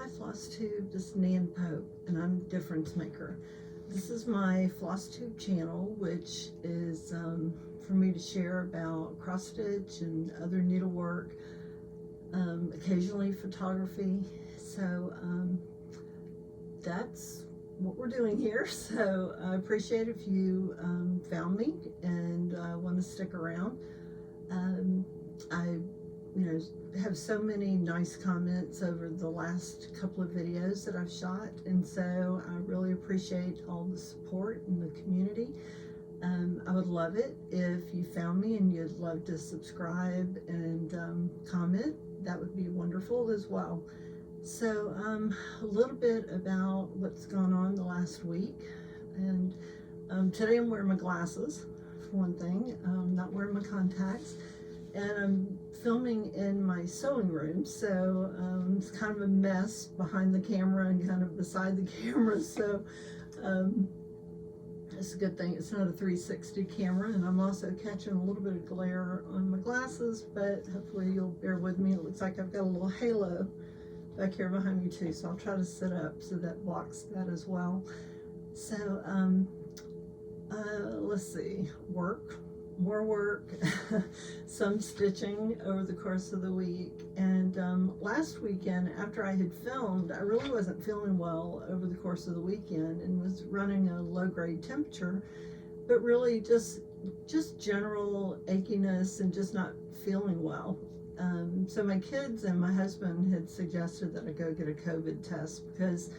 Hi FlossTube, this is Nan Pope, and I'm Difference Maker. This is my FlossTube channel, which is for me to share about cross stitch and other needlework, occasionally photography. So that's what we're doing here. So I appreciate if you found me and want to stick around. I have so many nice comments over the last couple of videos that I've shot, and so I really appreciate all the support in the community. I would love it if you found me and you'd love to subscribe and comment. That would be wonderful as well. So a little bit about what's gone on the last week, and today I'm wearing my glasses for one thing. I'm not wearing my contacts, and I'm filming in my sewing room, so it's kind of a mess behind the camera and kind of beside the camera, so it's a good thing it's not a 360 camera, and I'm also catching a little bit of glare on my glasses, but hopefully you'll bear with me. It looks like I've got a little halo back here behind me too, so I'll try to sit up so that blocks that as well. So let's see, more work, some stitching over the course of the week, and last weekend after I had filmed, I really wasn't feeling well over the course of the weekend and was running a low-grade temperature, but really just general achiness and just not feeling well. So my kids and my husband had suggested that I go get a COVID test because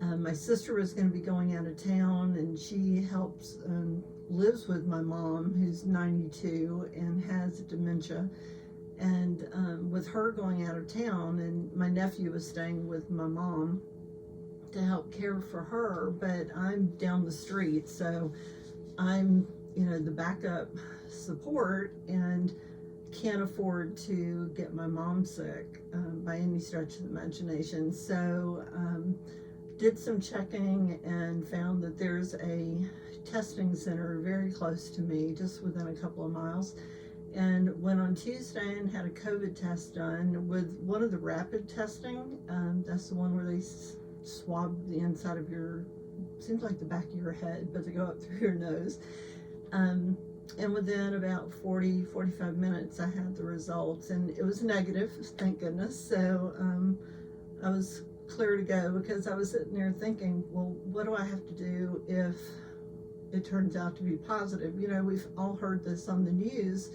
my sister was going to be going out of town, and she helps lives with my mom, who's 92 and has dementia, and with her going out of town, and my nephew was staying with my mom to help care for her, but I'm down the street, so I'm the backup support and can't afford to get my mom sick by any stretch of the imagination. So did some checking and found that there's a testing center very close to me, just within a couple of miles, and went on Tuesday and had a COVID test done with one of the rapid testing. That's the one where they swab the inside of your, seems like the back of your head, but they go up through your nose. And within about 40-45 minutes I had the results, and it was negative, thank goodness. So I was clear to go, because I was sitting there thinking, well, what do I have to do if it turns out to be positive? We've all heard this on the news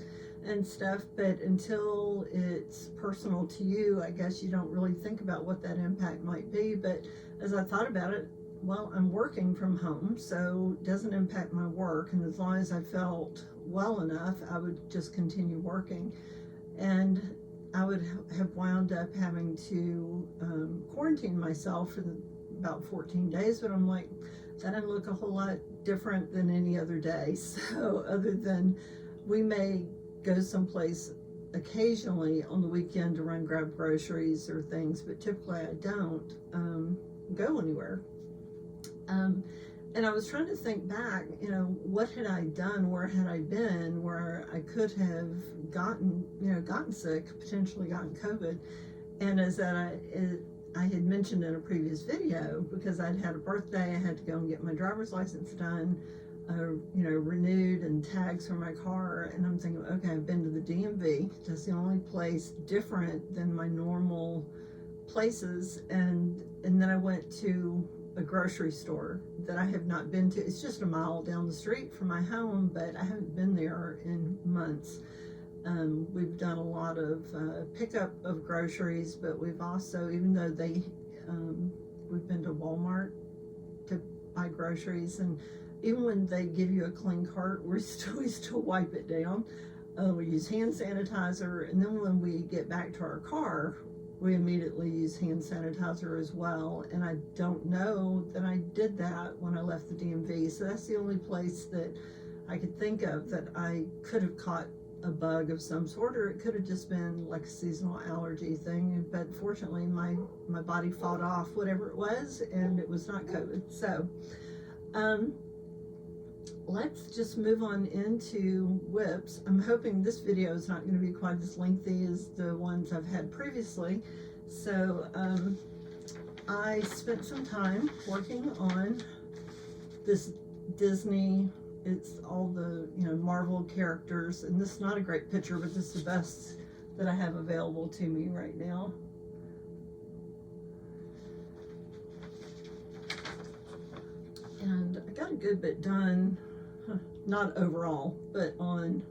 and stuff, but until it's personal to you, I guess you don't really think about what that impact might be. But as I thought about it, well, I'm working from home, so it doesn't impact my work, and as long as I felt well enough, I would just continue working. And I would have wound up having to quarantine myself for about 14 days, but I'm like, that didn't look a whole lot different than any other day. So other than we may go someplace occasionally on the weekend to run grab groceries or things, but typically I don't go anywhere. And I was trying to think back, what had I done, where had I been, where I could have gotten sick, potentially gotten COVID. And as that I had mentioned in a previous video, because I'd had a birthday, I had to go and get my driver's license done, renewed, and tags for my car. And I'm thinking, okay, I've been to the DMV. That's the only place different than my normal places. And then I went to a grocery store that I have not been to. It's just a mile down the street from my home, but I haven't been there in months. We've done a lot of pickup of groceries, but we've also, even though we've been to Walmart to buy groceries, and even when they give you a clean cart, we still wipe it down. We use hand sanitizer, and then when we get back to our car, we immediately use hand sanitizer as well. And I don't know that I did that when I left the DMV. So that's the only place that I could think of that I could have caught a bug of some sort, or it could have just been like a seasonal allergy thing. But fortunately, my body fought off whatever it was, and it was not COVID. So let's just move on into WIPS. I'm hoping this video is not going to be quite as lengthy as the ones I've had previously. So I spent some time working on this Disney, it's all the, you know, Marvel characters, and this is not a great picture, but this is the best that I have available to me right now. And I got a good bit done, not overall, but on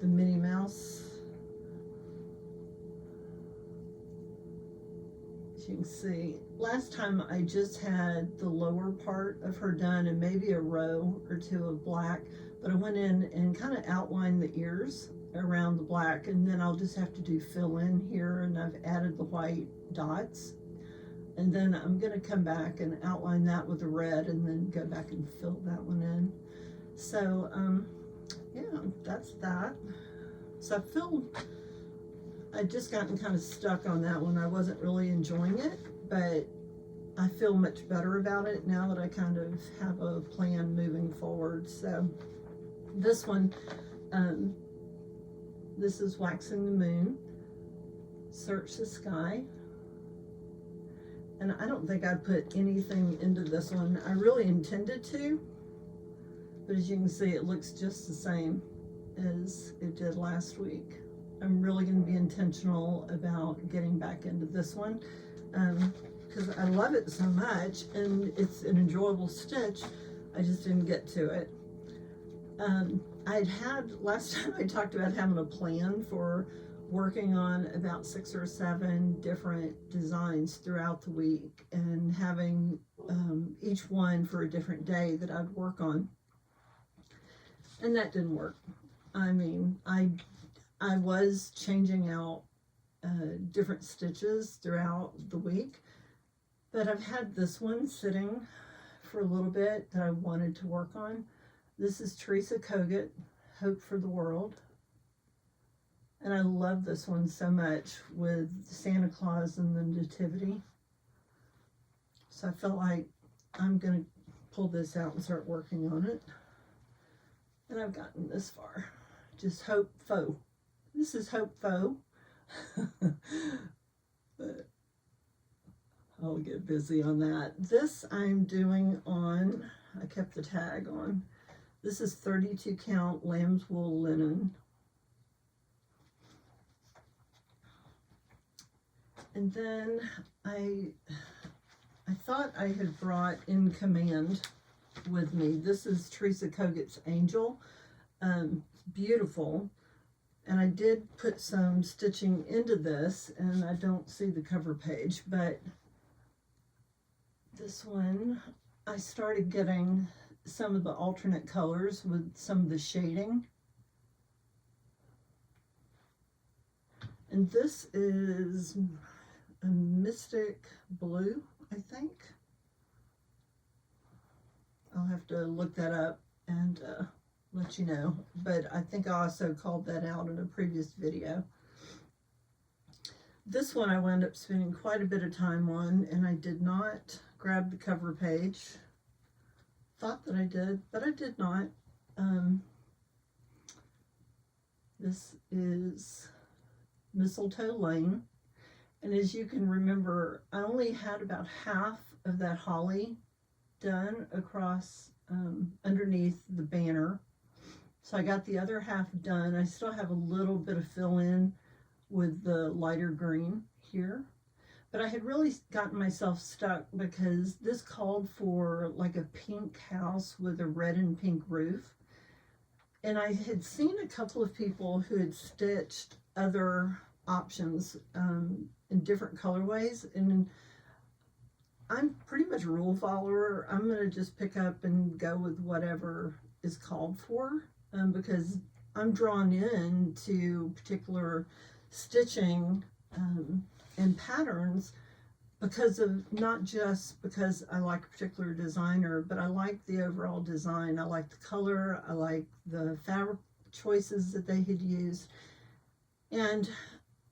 the Minnie Mouse. As you can see, last time I just had the lower part of her done and maybe a row or two of black, but I went in and kind of outlined the ears around the black, and then I'll just have to do fill in here, and I've added the white dots, and then I'm going to come back and outline that with the red and then go back and fill that one in. So yeah, that's that. So I'd just gotten kind of stuck on that one. I wasn't really enjoying it, but I feel much better about it now that I kind of have a plan moving forward. So this one, this is Waxing the Moon, Search the Sky. And I don't think I put anything into this one. I really intended to, but as you can see, it looks just the same as it did last week. I'm really going to be intentional about getting back into this one because I love it so much and it's an enjoyable stitch. I just didn't get to it. Last time I talked about having a plan for working on about 6 or 7 different designs throughout the week and having each one for a different day that I'd work on. And that didn't work. I mean, I was changing out different stitches throughout the week, but I've had this one sitting for a little bit that I wanted to work on. This is Teresa Kogut, Hope for the World. And I love this one so much with Santa Claus and the Nativity. So I felt like I'm going to pull this out and start working on it. And I've gotten this far. Just Hope Faux. This is Hope Faux. But I'll get busy on that. This I'm doing on, I kept the tag on. This is 32 count lamb's wool linen. And then I thought I had brought In Command with me. This is Teresa Kogut's Angel. Beautiful. And I did put some stitching into this, and I don't see the cover page, but this one, I started getting some of the alternate colors with some of the shading. And this is a Mystic Blue, I think. I'll have to look that up and let you know, but I think I also called that out in a previous video. This one I wound up spending quite a bit of time on, and I did not grab the cover page. Thought that I did, but I did not. This is Mistletoe Lane, and as you can remember, I only had about half of that holly done across underneath the banner. So I got the other half done. I still have a little bit of fill in with the lighter green here. But I had really gotten myself stuck because this called for like a pink house with a red and pink roof. And I had seen a couple of people who had stitched other options in different colorways. And I'm pretty much a rule follower. I'm going to just pick up and go with whatever is called for. Because I'm drawn in to particular stitching and patterns because of, not just because I like a particular designer, but I like the overall design. I like the color, I like the fabric choices that they had used, and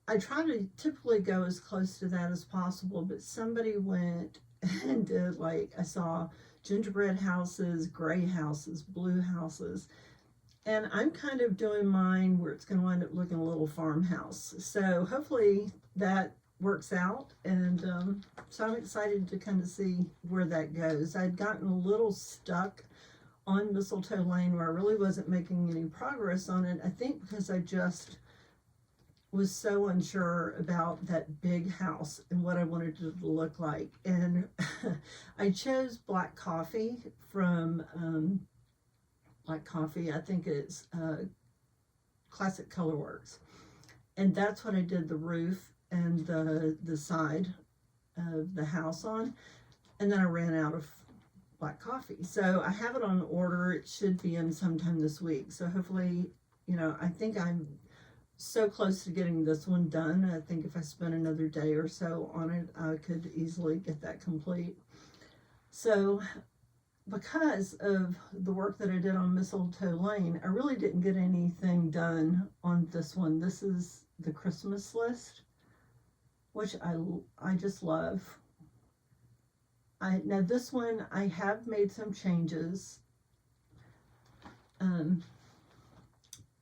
I try to typically go as close to that as possible, but somebody went and did, like, I saw gingerbread houses, gray houses, blue houses. And I'm kind of doing mine where it's going to wind up looking a little farmhouse. So hopefully that works out, and so I'm excited to kind of see where that goes. I'd gotten a little stuck on Mistletoe Lane where I really wasn't making any progress on it, I think because I just was so unsure about that big house and what I wanted it to look like. And I chose black coffee from Black Coffee, I think it's Classic Colorworks, and that's what I did the roof and the side of the house on, and then I ran out of black coffee, so I have it on order. It should be in sometime this week, so hopefully, you know, I think I'm so close to getting this one done. I think if I spent another day or so on it, I could easily get that complete. So because of the work that I did on Mistletoe Lane, I really didn't get anything done on this one. This is the Christmas list, which I just love. Now this one, I have made some changes.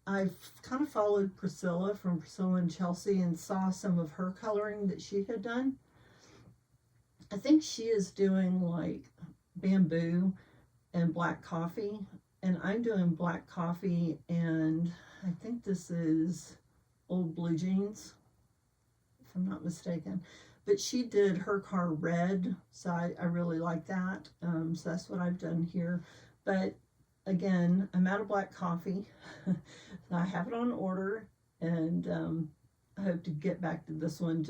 I've kind of followed Priscilla from Priscilla and Chelsea and saw some of her coloring that she had done. I think she is doing like bamboo and black coffee, and I'm doing black coffee, and I think this is old blue jeans, if I'm not mistaken. But she did her car red, so I really like that. So that's what I've done here. But again, I'm out of black coffee. I have it on order, and I hope to get back to this one.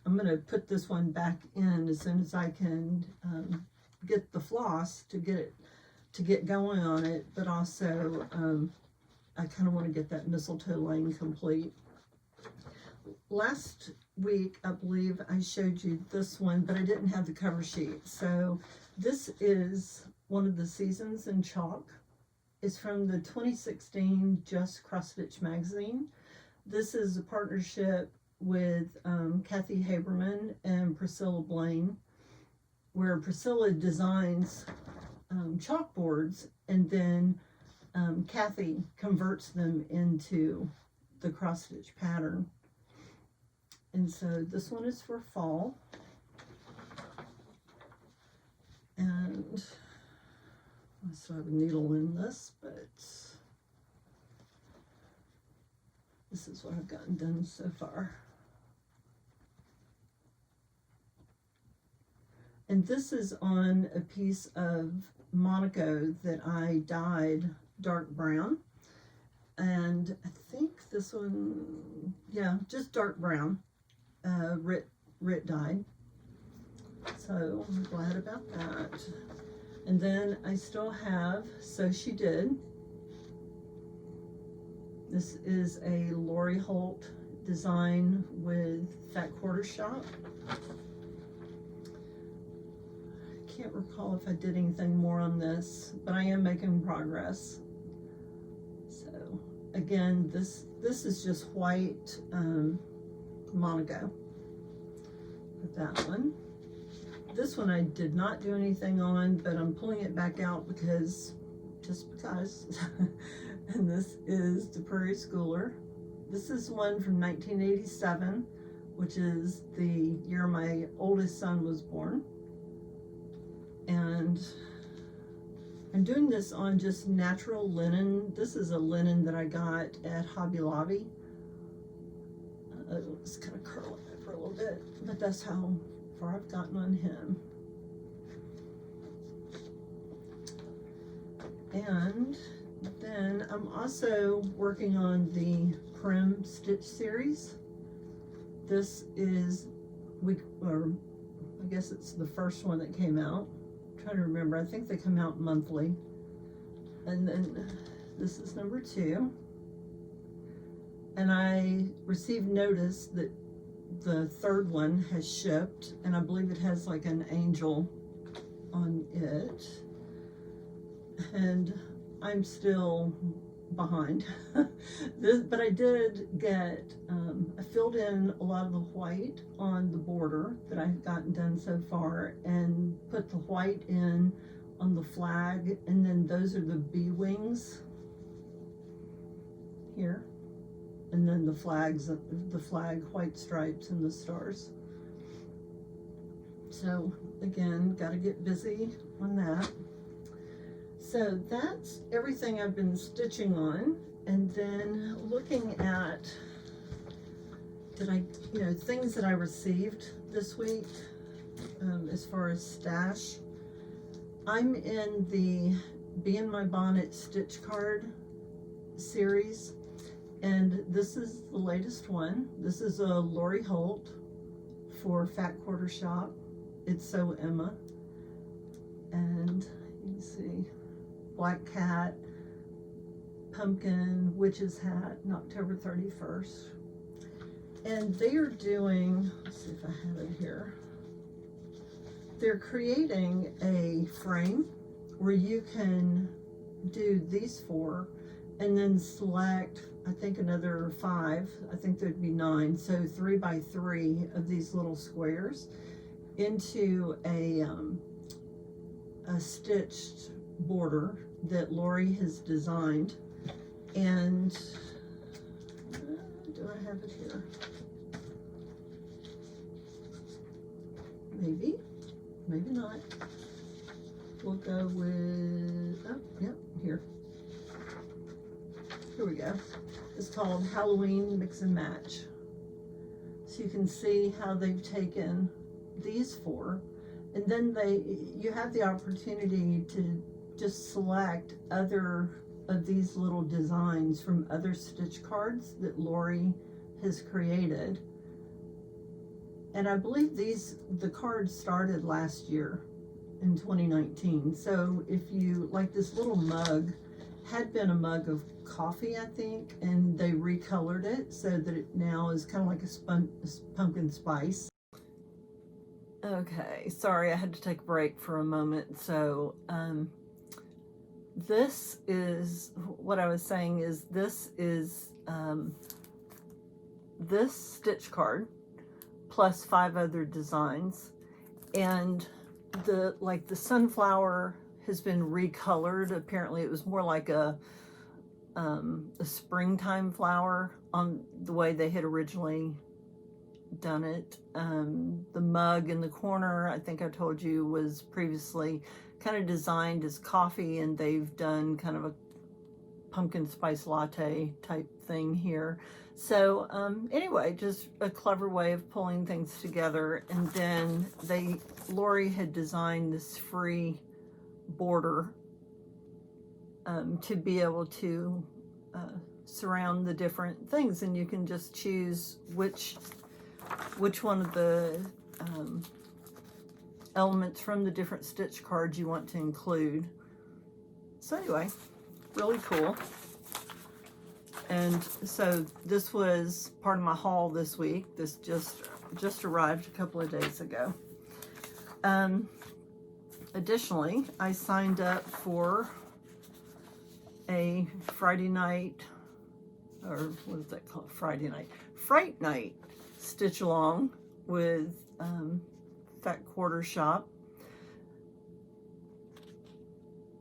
I'm going to put this one back in as soon as I can get the floss to get going on it. But also, I kind of want to get that Mistletoe Lane complete. Last week, I believe I showed you this one, but I didn't have the cover sheet. So this is one of the Seasons in Chalk. It's from the 2016 Just Cross Stitch magazine. This is a partnership with Kathy Haberman and Priscilla Blaine, where Priscilla designs chalkboards, and then Kathy converts them into the cross stitch pattern. And so this one is for fall. And I still have a needle in this, but this is what I've gotten done so far. And this is on a piece of Monaco that I dyed dark brown. And I think this one, yeah, just dark brown, Rit dyed. So I'm glad about that. And then I still have So She Did. This is a Lori Holt design with Fat Quarter Shop. I can't recall if I did anything more on this, but I am making progress. So again, this is just white Monaco with that one. This one I did not do anything on, but I'm pulling it back out just because. And this is the Prairie Schooler. This is one from 1987, which is the year my oldest son was born. And I'm doing this on just natural linen. This is a linen that I got at Hobby Lobby. Let's kind of curl it for a little bit, but that's how far I've gotten on him. And then I'm also working on the Prim Stitch series. This is I guess it's the first one that came out. I'm trying to remember. I think they come out monthly. And then this is number 2. And I received notice that the third one has shipped, and I believe it has like an angel on it. And I'm still behind. But I did get, I filled in a lot of the white on the border that I've gotten done so far, and put the white in on the flag, and then those are the bee wings here, and then the flag white stripes and the stars. So again, got to get busy on that. So that's everything I've been stitching on. And then looking at, things that I received this week, as far as stash. I'm in the Be in My Bonnet stitch card series, and this is the latest one. This is a Lori Holt for Fat Quarter Shop. It's So Emma, and you can see Black Cat, Pumpkin, Witch's Hat, and October 31st. And they are doing, let's see if I have it here. They're creating a frame where you can do these 4 and then select, I think, another 5. I think there'd be 9. So 3 by 3 of these little squares into a stitched border that Lori has designed. And do I have it here? Maybe not. We'll go with, oh, yep, here we go. It's called Halloween Mix and Match. So you can see how they've taken these 4, and then you have the opportunity to just select other of these little designs from other stitch cards that Lori has created. And I believe the cards started last year in 2019. So if you, like, this little mug had been a mug of coffee, I think, and they recolored it so that it now is kind of like a pumpkin spice. Okay, sorry, I had to take a break for a moment. So this is, what I was saying is, this is this stitch card plus 5 other designs, and the sunflower has been recolored. Apparently it was more like a springtime flower on the way they had originally done it. The mug in the corner, I think I told you, was previously kind of designed as coffee, and they've done kind of a pumpkin spice latte type thing here. So anyway, just a clever way of pulling things together. And then Lori had designed this free border to be able to surround the different things, and you can just choose which one of the elements from the different stitch cards you want to include. So anyway, really cool. And so this was part of my haul this week. This just arrived a couple of days ago. Additionally, I signed up for a Friday night, or what is that called? Fright Night stitch along with Fat Quarter Shop.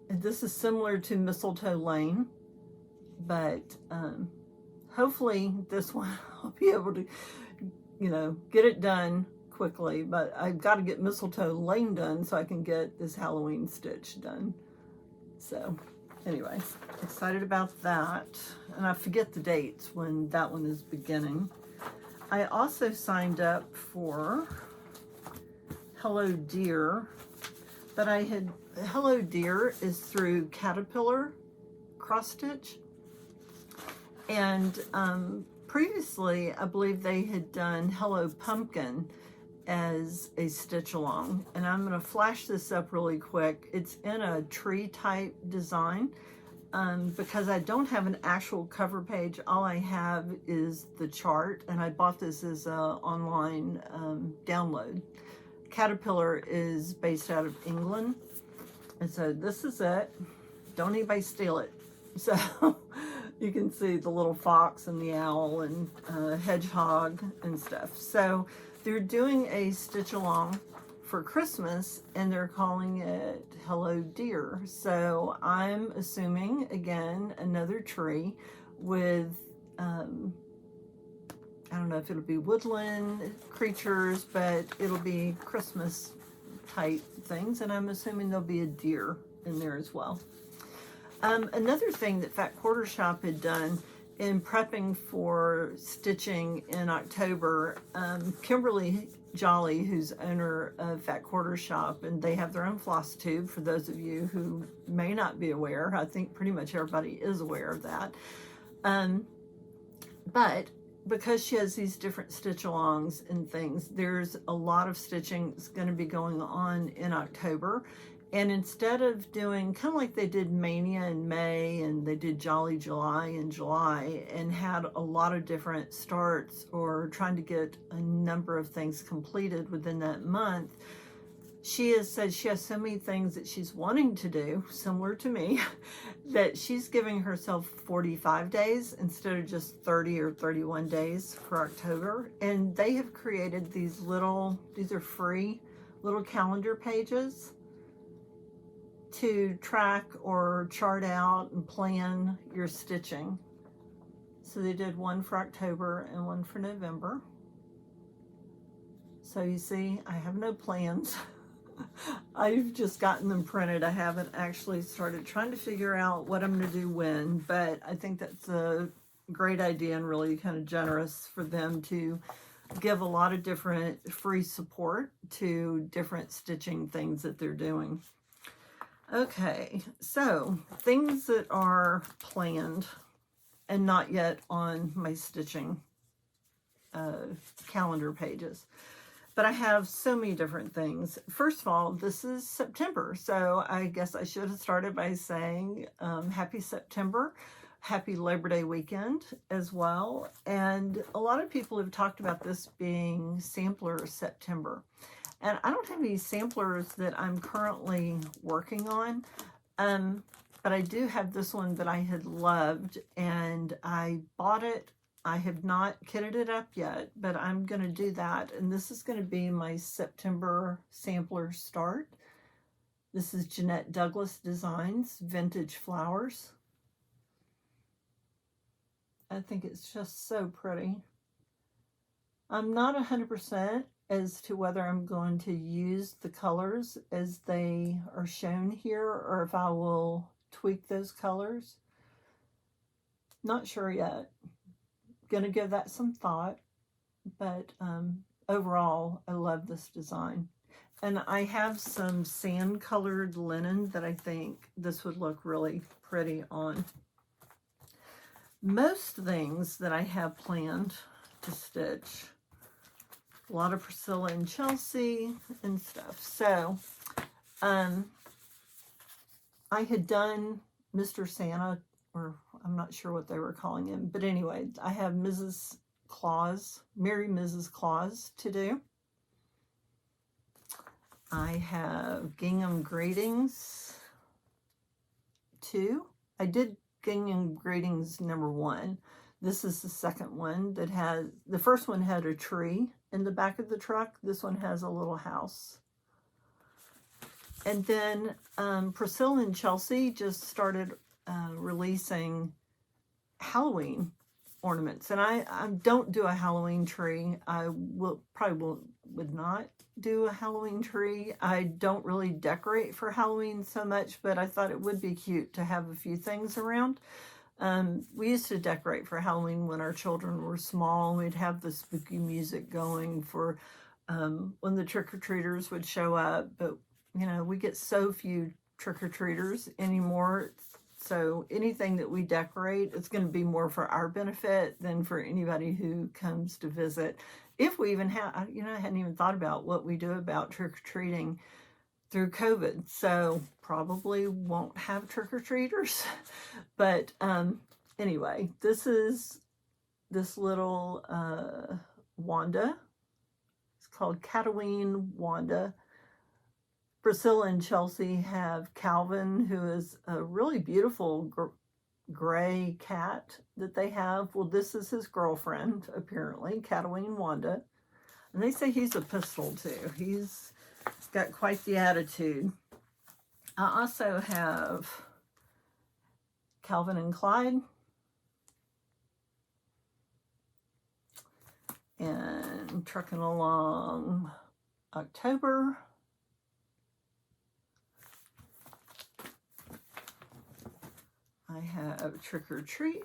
And this is similar to Mistletoe Lane, but hopefully this one I'll be able to, get it done quickly. But I've got to get Mistletoe Lane done so I can get this Halloween stitch done. So anyway, excited about that. And I forget the dates when that one is beginning. I also signed up for Hello Dear, but Hello Dear is through Caterpillar Cross Stitch. And previously, I believe they had done Hello Pumpkin as a stitch along. And I'm going to flash this up really quick. It's in a tree type design. Because I don't have an actual cover page, all I have is the chart, and I bought this as an online download. Caterpillar is based out of England, and so this is it. Don't anybody steal it. So you can see the little fox and the owl and hedgehog and stuff. So they're doing a stitch along for Christmas, and they're calling it Hello Dear. So I'm assuming, again, another tree with I don't know if it'll be woodland creatures, but it'll be Christmas type things, and I'm assuming there'll be a deer in there as well. Another thing that Fat Quarter Shop had done in prepping for stitching in October, Kimberly Jolly, who's owner of Fat Quarter Shop, and they have their own FlossTube, for those of you who may not be aware. I think pretty much everybody is aware of that. But because she has these different stitch alongs and things, there's a lot of stitching that's going to be going on in October. And instead of doing kind of like they did Mania in May and they did Jolly July in July and had a lot of different starts or trying to get a number of things completed within that month, she has said she has so many things that she's wanting to do, similar to me, that she's giving herself 45 days instead of just 30 or 31 days for October. And they have created these are free little calendar pages to track or chart out and plan your stitching. So they did one for October and one for November. So you see, I have no plans. I've just gotten them printed. I haven't actually started trying to figure out what I'm going to do when, but I think that's a great idea and really kind of generous for them to give a lot of different free support to different stitching things that they're doing. Okay, so things that are planned and not yet on my stitching calendar pages. But I have so many different things. First of all, this is September, so I guess I should have started by saying happy September, happy Labor Day weekend as well. And a lot of people have talked about this being Samplar September. And I don't have any samplers that I'm currently working on, but I do have this one that I had loved, and I bought it. I have not kitted it up yet, but I'm going to do that, and this is going to be my September sampler start. This is Jeanette Douglas Designs, Vintage Flowers. I think it's just so pretty. I'm not 100% as to whether I'm going to use the colors as they are shown here or if I will tweak those colors. Not sure yet. Gonna give that some thought, but overall I love this design. And I have some sand colored linen that I think this would look really pretty on. Most things that I have planned to stitch, a lot of Priscilla and Chelsea and stuff. So, I had done Mr. Santa, or I'm not sure what they were calling him, but anyway, I have Mrs. Claus, Merry Mrs. Claus to do. I have Gingham Greetings 2. I did Gingham Greetings number 1. This is the second one that has, the first one had a tree in the back of the truck. This one has a little house. And then Priscilla and Chelsea just started releasing Halloween ornaments. And I don't do a Halloween tree. I would not do a Halloween tree. I don't really decorate for Halloween so much, but I thought it would be cute to have a few things around. We used to decorate for Halloween when our children were small. We'd have the spooky music going for when the trick-or-treaters would show up. But, you know, we get so few trick-or-treaters anymore. So anything that we decorate, it's going to be more for our benefit than for anybody who comes to visit. If we even have, you know, I hadn't even thought about what we do about trick-or-treating through COVID, so probably won't have trick-or-treaters. But anyway, this is this little Wanda. It's called Cataween Wanda. Priscilla and Chelsea have Calvin, who is a really beautiful gray cat that they have. Well, this is his girlfriend, apparently, Cataween Wanda. And they say he's a pistol, too. He's got quite the attitude. I also have Calvin and Clyde. And trucking along October. I have Trick or Treat.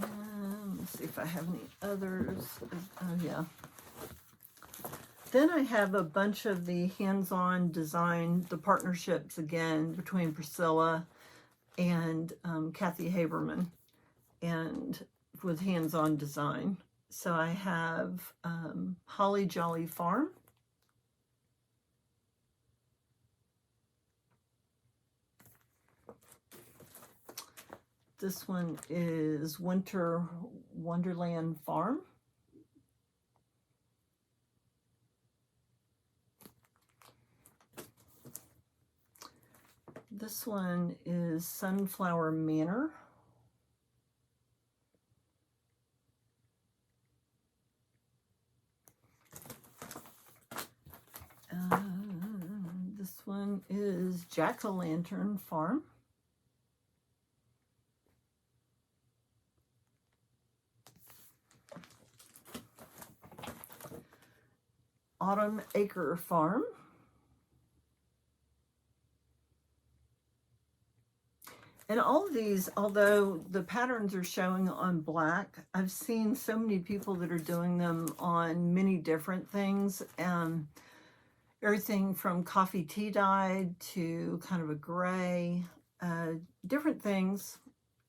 And let's see if I have any others. Oh, yeah. Then I have a bunch of the hands-on design, the partnerships again between Priscilla and Kathy Haberman, and with hands-on design. So I have Holly Jolly Farm. This one is Winter Wonderland Farm. This one is Sunflower Manor. This one is Jack-o'-lantern Farm. Autumn Acre Farm. And all of these, although the patterns are showing on black, I've seen so many people that are doing them on many different things. Everything from coffee tea dyed to kind of a gray, different things.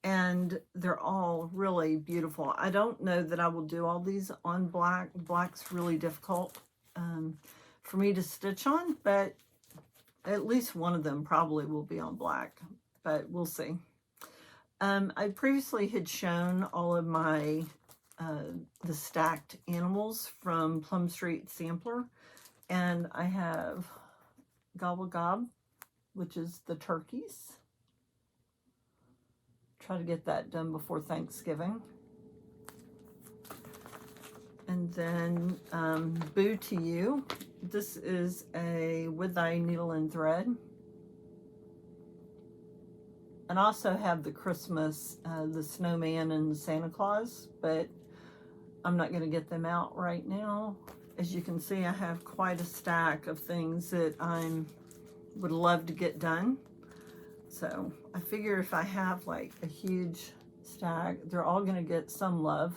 And they're all really beautiful. I don't know that I will do all these on black. Black's really difficult for me to stitch on, but at least one of them probably will be on black. But we'll see. I previously had shown all of my the stacked animals from Plum Street Samplar, and I have Gobble Gob, which is the turkeys. Try to get that done before Thanksgiving. And then Boo to You. This is a With Thy Needle and Thread. And also have the Christmas, the snowman and the Santa Claus, but I'm not going to get them out right now. As you can see, I have quite a stack of things that I would love to get done. So I figure if I have like a huge stack, they're all going to get some love.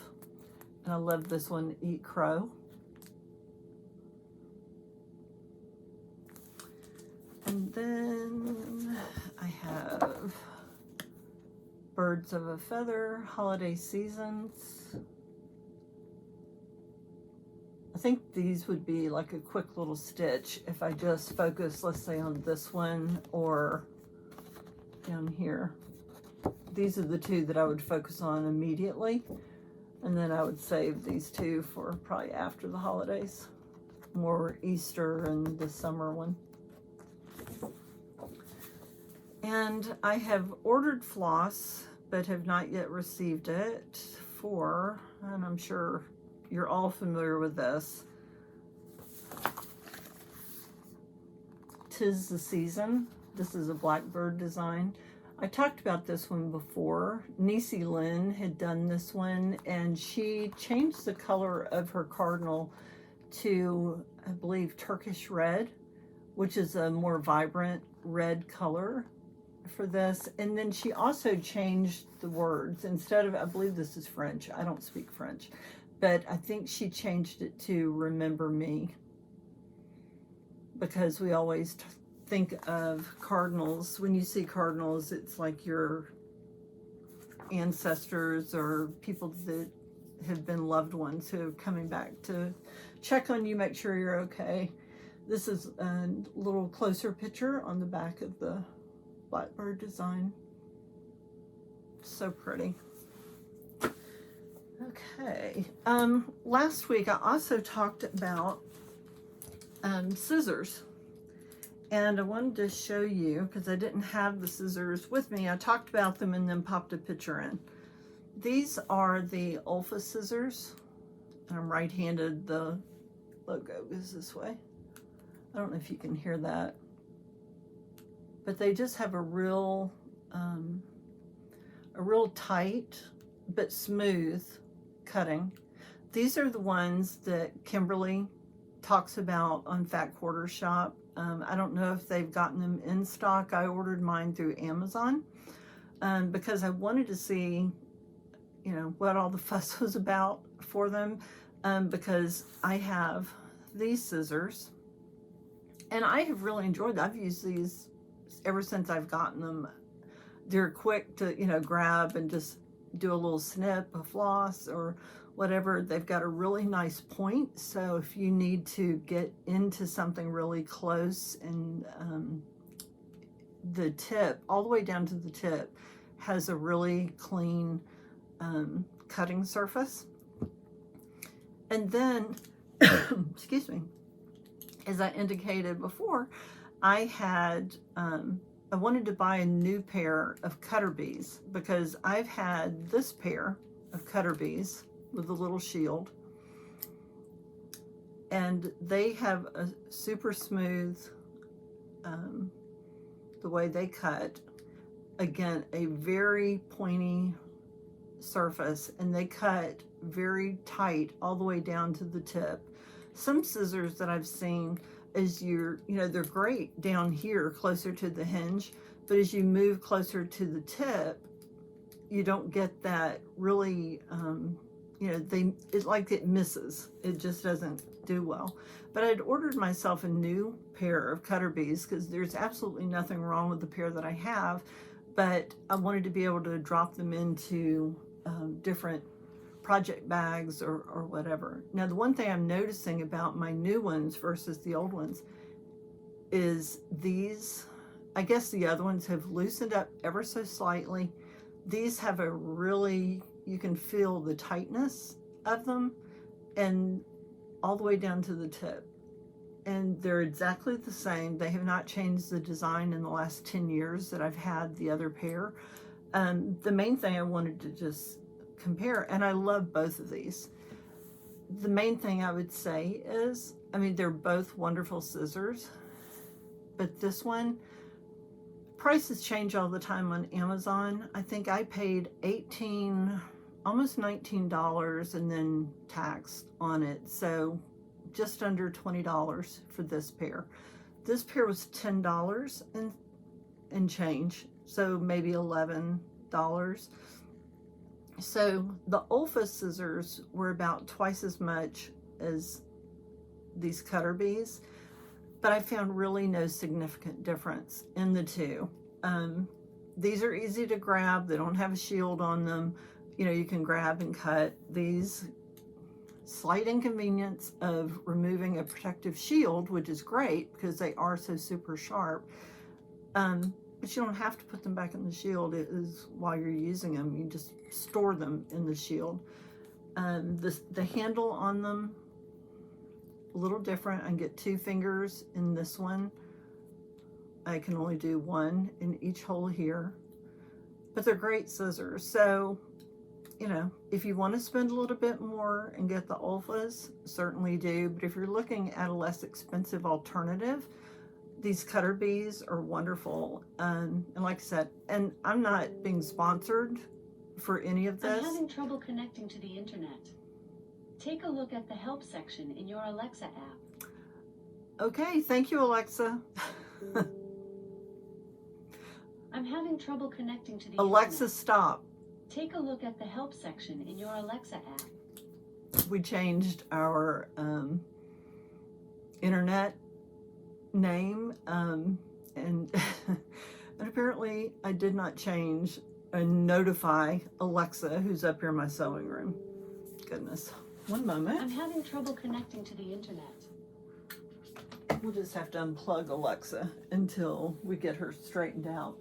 And I love this one, Eat Crow. And then I have Birds of a Feather, Holiday Seasons. I think these would be like a quick little stitch if I just focus, let's say, on this one or down here. These are the two that I would focus on immediately. And then I would save these two for probably after the holidays. More Easter and the summer one. And I have ordered floss, but have not yet received it for, and I'm sure you're all familiar with this, 'Tis the Season. This is a Blackbird design. I talked about this one before. Niecie Lynn had done this one, and she changed the color of her cardinal to, I believe, Turkish red, which is a more vibrant red color for this. And then she also changed the words. Instead of, I believe this is French. I don't speak French, but I think she changed it to Remember Me, because we always think of cardinals. When you see cardinals, it's like your ancestors or people that have been loved ones who are coming back to check on you, make sure you're okay. This is a little closer picture on the back of the Blackbird design. So pretty. Okay. Last week I also talked about scissors. And I wanted to show you, because I didn't have the scissors with me, I talked about them and then popped a picture in. These are the OLFA scissors. I'm right-handed, the logo goes this way. I don't know if you can hear that. But they just have a real tight but smooth cutting. These are the ones that Kimberly talks about on Fat Quarter Shop. I don't know if they've gotten them in stock. I ordered mine through Amazon because I wanted to see, you know, what all the fuss was about for them, because I have these scissors and I have really enjoyed them. I've used these ever since I've gotten them. They're quick to, you know, grab and just do a little snip, a floss, or whatever. They've got a really nice point, so if you need to get into something really close, and the tip, all the way down to the tip, has a really clean cutting surface. And then, excuse me, as I indicated before, I had, I wanted to buy a new pair of cutter bees because I've had this pair of cutter bees with a little shield, and they have a super smooth, the way they cut, again, a very pointy surface, and they cut very tight all the way down to the tip. Some scissors that I've seen, as you know, they're great down here closer to the hinge, but as you move closer to the tip, you don't get that really, you know, it's like it misses. It just doesn't do well. But I'd ordered myself a new pair of cutter bees because there's absolutely nothing wrong with the pair that I have, but I wanted to be able to drop them into different project bags or whatever. Now, the one thing I'm noticing about my new ones versus the old ones is these, I guess the other ones have loosened up ever so slightly. These have a really, you can feel the tightness of them, and all the way down to the tip. And they're exactly the same. They have not changed the design in the last 10 years that I've had the other pair. The main thing I wanted to just compare, and I love both of these. The main thing I would say is, I mean, they're both wonderful scissors, but this one, prices change all the time on Amazon. I think I paid almost $19 and then tax on it. So just under $20 for this pair. This pair was $10 and change. So maybe $11. So the OLFA scissors were about twice as much as these cutter bees, but I found really no significant difference in the two. These are easy to grab. They don't have a shield on them. You know, you can grab and cut. These, slight inconvenience of removing a protective shield, which is great because they are so super sharp. But you don't have to put them back in the shield. It is while you're using them, you just store them in the shield. The handle on them, a little different. I can get 2 fingers in this one. I can only do 1 in each hole here, but they're great scissors. So, you know, if you want to spend a little bit more and get the OLFAs, certainly do. But if you're looking at a less expensive alternative, these cutter bees are wonderful. And like I said, and I'm not being sponsored for any of this. I'm having trouble connecting to the internet. Take a look at the help section in your Alexa app. Okay, thank you, Alexa. I'm having trouble connecting to the Alexa, internet. stop. Take a look at the help section in your Alexa app. We changed our internet name, and and apparently I did not change and notify Alexa, who's up here in my sewing room. Goodness. One moment. I'm having trouble connecting to the internet. We'll just have to unplug Alexa until we get her straightened out.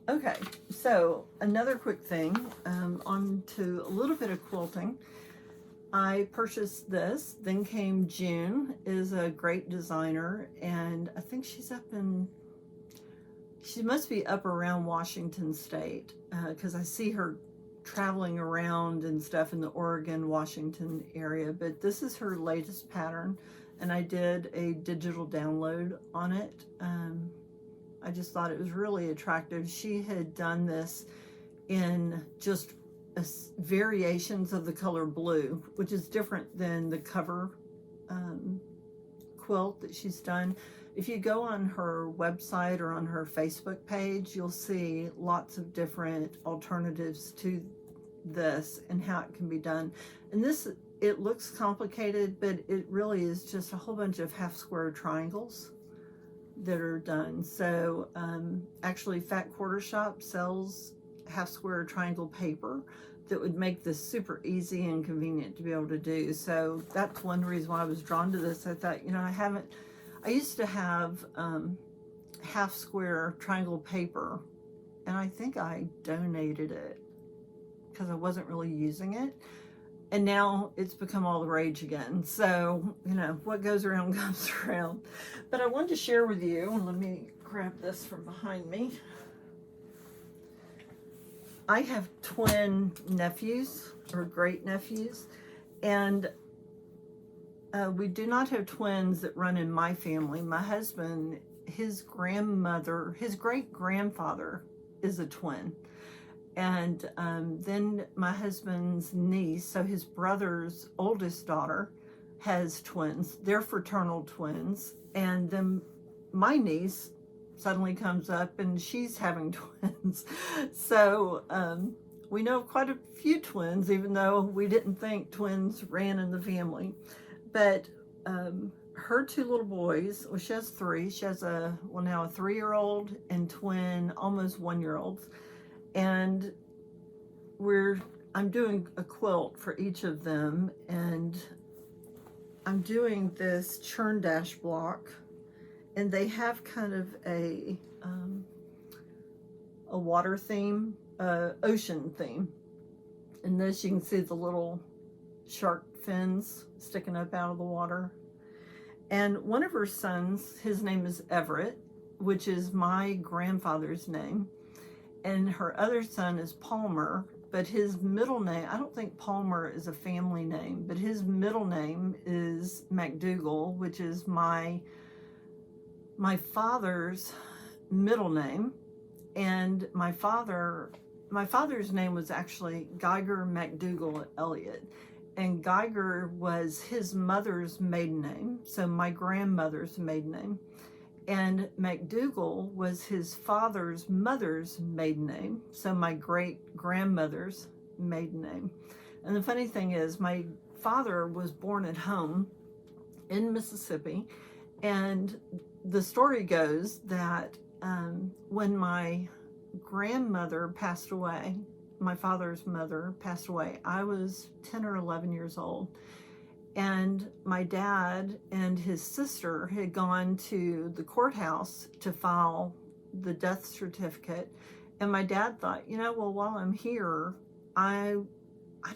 Okay, so another quick thing, on to a little bit of quilting. I purchased this, then came June, is a great designer, and I think she's she must be up around Washington State, because I see her traveling around and stuff in the Oregon, Washington area, but this is her latest pattern, and I did a digital download on it. I just thought it was really attractive. She had done this in just variations of the color blue, which is different than the cover quilt that she's done. If you go on her website or on her Facebook page, you'll see lots of different alternatives to this and how it can be done. And this, it looks complicated, but it really is just a whole bunch of half square triangles that are done. So actually Fat Quarter Shop sells half square triangle paper that would make this super easy and convenient to be able to do. So that's one reason why I was drawn to this. I thought, you know, I used to have half square triangle paper, and I think I donated it because I wasn't really using it. And now it's become all the rage again. So, you know, what goes around comes around. But I wanted to share with you, and let me grab this from behind me. I have twin nephews, or great nephews, and we do not have twins that run in my family. My husband, his grandmother, his great grandfather is a twin. And then my husband's niece, so his brother's oldest daughter, has twins. They're fraternal twins. And then my niece suddenly comes up and she's having twins. So we know quite a few twins, even though we didn't think twins ran in the family. But her two little boys, well, she has three. She has now a 3-year-old and twin, almost 1-year-olds. And I'm doing a quilt for each of them, and I'm doing this churn dash block, and they have kind of a water theme, ocean theme. And this, you can see the little shark fins sticking up out of the water. And one of her sons, his name is Everett, which is my grandfather's name. And her other son is Palmer, but his middle name, I don't think Palmer is a family name, but his middle name is McDougal, which is my father's middle name. And my father's name was actually Geiger McDougal Elliott. And Geiger was his mother's maiden name, so my grandmother's maiden name. And McDougal was his father's mother's maiden name, so my great-grandmother's maiden name. And the funny thing is, my father was born at home in Mississippi, and the story goes that when my grandmother passed away, my father's mother passed away, I was 10 or 11 years old. And my dad and his sister had gone to the courthouse to file the death certificate. And my dad thought, you know, well, while I'm here, I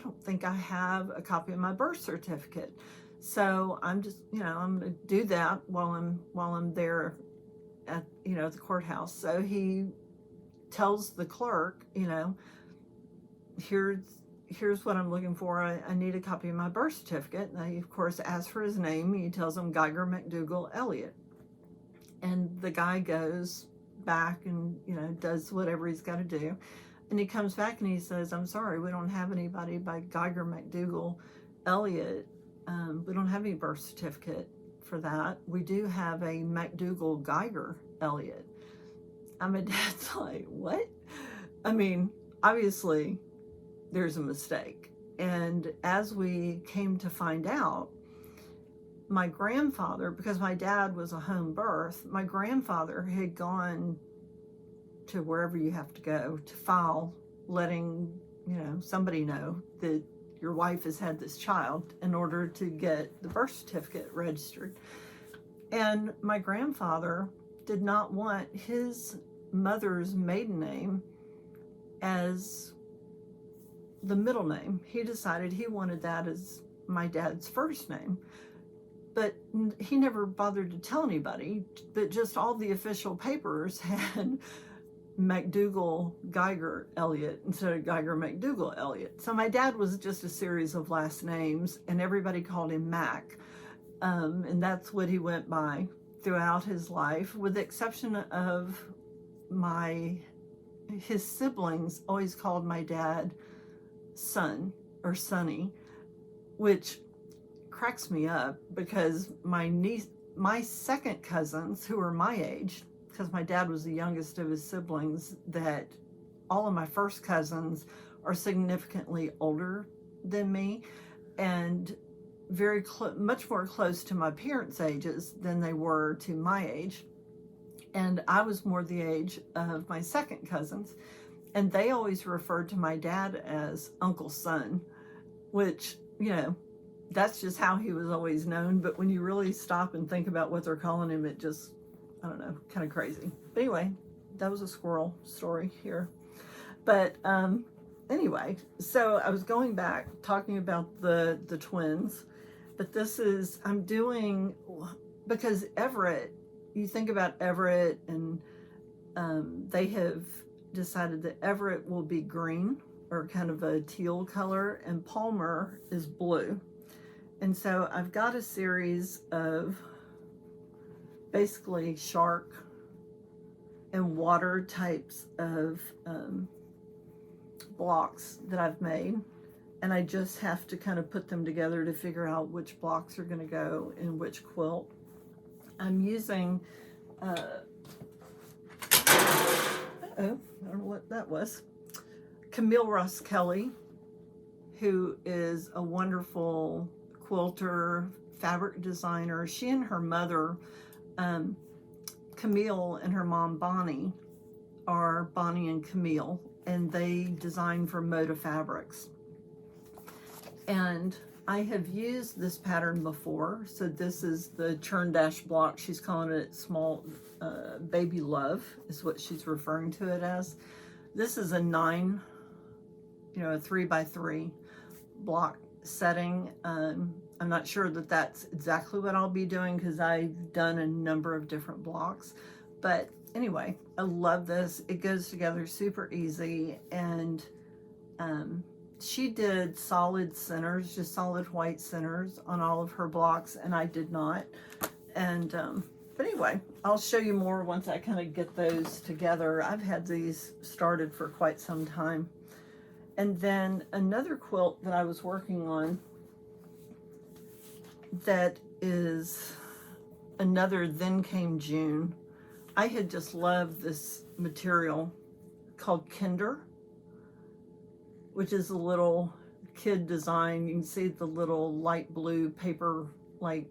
don't think I have a copy of my birth certificate. So I'm just, you know, I'm going to do that while I'm there at, you know, the courthouse. So he tells the clerk, you know, here's what I'm looking for. I need a copy of my birth certificate. And he, of course, asks for his name. He tells him Geiger McDougal Elliott. And the guy goes back and, you know, does whatever he's got to do. And he comes back and he says, I'm sorry, we don't have anybody by Geiger McDougal Elliott. We don't have any birth certificate for that. We do have a McDougal Geiger Elliott. And my dad's like, what? I mean, obviously, there's a mistake. And as we came to find out, my grandfather, because my dad was a home birth, my grandfather had gone to wherever you have to go to file, letting, you know, somebody know that your wife has had this child in order to get the birth certificate registered. And my grandfather did not want his mother's maiden name as the middle name. He decided he wanted that as my dad's first name. But he never bothered to tell anybody, but just all the official papers had McDougal Geiger Elliott instead of Geiger McDougal Elliott. So my dad was just a series of last names, and everybody called him Mac. And that's what he went by throughout his life, with the exception of his siblings always called my dad Son or Sonny, which cracks me up because my my second cousins, who are my age, because my dad was the youngest of his siblings, that all of my first cousins are significantly older than me and very much more close to my parents' ages than they were to my age. And I was more the age of my second cousins. And they always referred to my dad as Uncle Son, which, you know, that's just how he was always known. But when you really stop and think about what they're calling him, it just, I don't know, kind of crazy. But anyway, that was a squirrel story here. But anyway, so I was going back talking about the twins, but this is, I'm doing, because Everett, you think about Everett, and they have decided that Everett will be green, or kind of a teal color, and Palmer is blue. And so I've got a series of basically shark and water types of blocks that I've made, and I just have to kind of put them together to figure out which blocks are going to go in which quilt. I'm using I don't know what that was. Camille Ross Kelly, who is a wonderful quilter, fabric designer. She and her mother, Camille, and her mom Bonnie are Bonnie and Camille, and they design for Moda Fabrics. And I have used this pattern before. So this is the churn dash block. She's calling it small baby love is what she's referring to it as. This is a 9, you know, a 3x3 block setting. I'm not sure that that's exactly what I'll be doing, because I've done a number of different blocks. But anyway, I love this. It goes together super easy. And she did solid centers, just solid white centers on all of her blocks, and I did not. And but anyway, I'll show you more once I kind of get those together. I've had these started for quite some time. And then another quilt that I was working on that is another Then Came June. I had just loved this material called Kinder, which is a little kid design. You can see the little light blue paper, like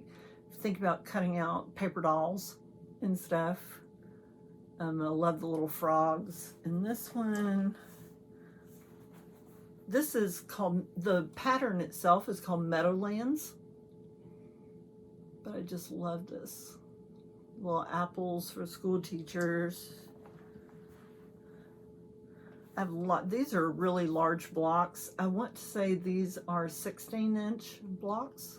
think about cutting out paper dolls and stuff. I love the little frogs. And this one, this is called, the pattern itself is called Meadowlands. But I just love this. Little apples for school teachers. I have a lot, these are really large blocks. I want to say these are 16-inch blocks.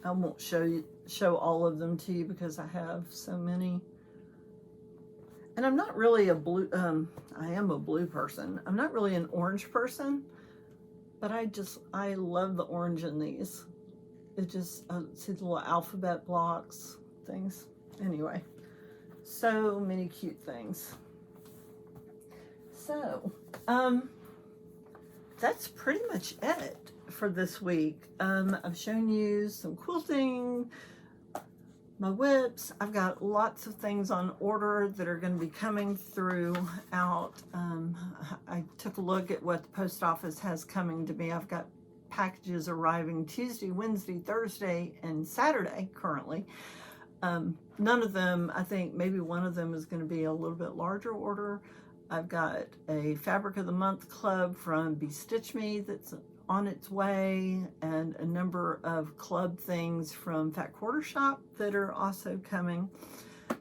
I won't show all of them to you because I have so many. And I'm not really a blue, I am a blue person. I'm not really an orange person, but I love the orange in these. It just, see the little alphabet blocks, things. Anyway, so many cute things. So, that's pretty much it for this week. I've shown you some quilting, my WIPS. I've got lots of things on order that are going to be coming throughout. I took a look at what the post office has coming to me. I've got packages arriving Tuesday, Wednesday, Thursday, and Saturday currently. None of them, I think maybe one of them is going to be a little bit larger order. I've got a Fabric of the Month club from Bestitch Me that's on its way, and a number of club things from Fat Quarter Shop that are also coming.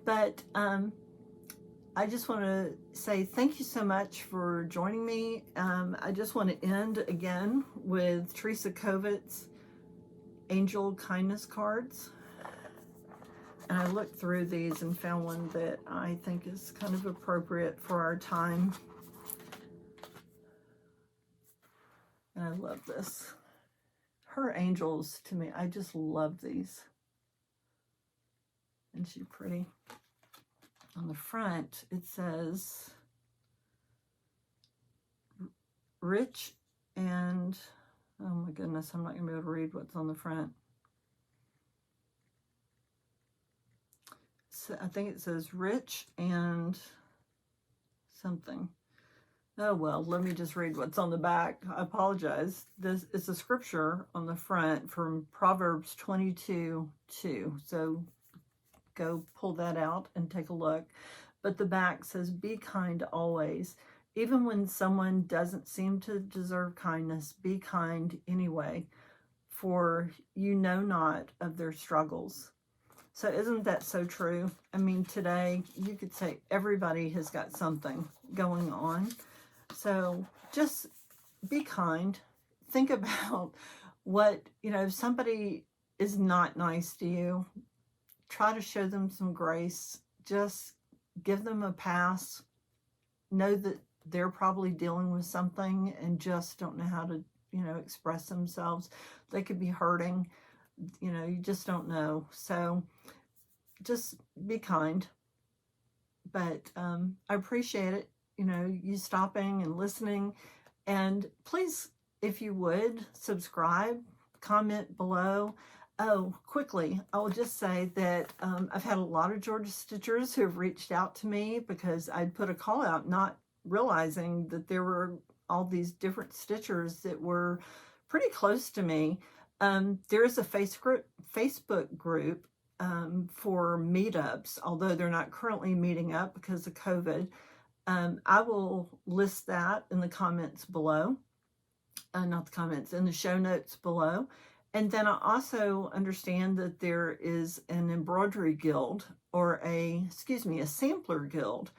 But I just want to say thank you so much for joining me. I just want to end again with Teresa Kogut's Angel Kindness cards. And I looked through these and found one that I think is kind of appropriate for our time. And I love this. Her angels, to me, I just love these. Isn't she pretty? On the front, it says, rich and Oh my goodness, I'm not going to be able to read what's on the front. So I think it says rich and something. Oh well, let me just read what's on the back. I apologize. This is a scripture on the front from Proverbs 22:2. So go pull that out and take a look. But the back says, be kind always. Even when someone doesn't seem to deserve kindness, be kind anyway, for you know not of their struggles. So isn't that so true? I mean, today you could say everybody has got something going on. So just be kind. Think about what, if somebody is not nice to you, try to show them some grace. Just give them a pass. Know that they're probably dealing with something and just don't know how to, express themselves. They could be hurting. You just don't know. So just be kind. But I appreciate it, you stopping and listening. And please, if you would, subscribe, comment below. Oh, quickly, I will just say that I've had a lot of Georgia Stitchers who have reached out to me because I'd put a call out, not realizing that there were all these different Stitchers that were pretty close to me. There is a Facebook group for meetups, although they're not currently meeting up because of COVID. I will list that in the comments below, not the comments, in the show notes below. And then I also understand that there is an embroidery guild, or a sampler guild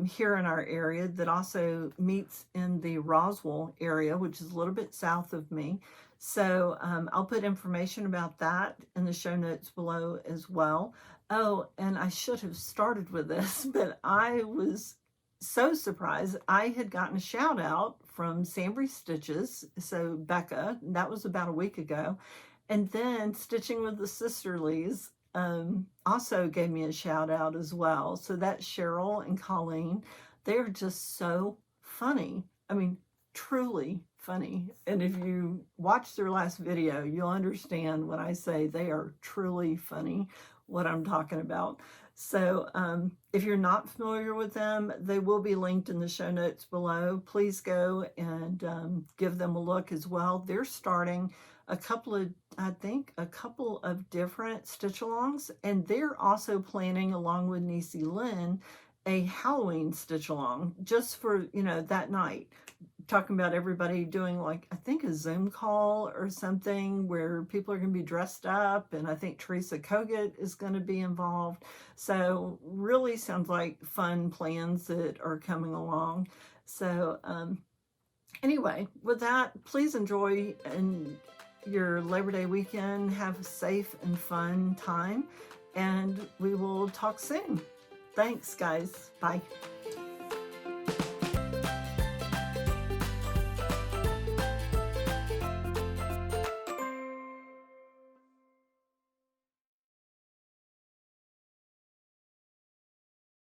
here in our area that also meets in the Roswell area, which is a little bit south of me. So I'll put information about that in the show notes below as well. Oh, and I should have started with this, but I was so surprised. I had gotten a shout out from Sambrie Stitches, so Becca, that was about a week ago. And then Stitching with the Sisterlies also gave me a shout out as well. So that's Cheryl and Colleen. They're just so funny. I mean, truly funny. And if you watch their last video, you'll understand when I say they are truly funny, what I'm talking about. So if you're not familiar with them, they will be linked in the show notes below. Please go and give them a look as well. They're starting a couple of different stitch-alongs, and they're also planning, along with Niecie Lynn, a Halloween stitch-along just for, that night. Talking about everybody doing, like, I think a Zoom call or something where people are going to be dressed up, and I think Teresa Kogut is going to be involved. So really sounds like fun plans that are coming along. So anyway, with that, please enjoy your Labor Day weekend. Have a safe and fun time, and we will talk soon. Thanks, guys. Bye.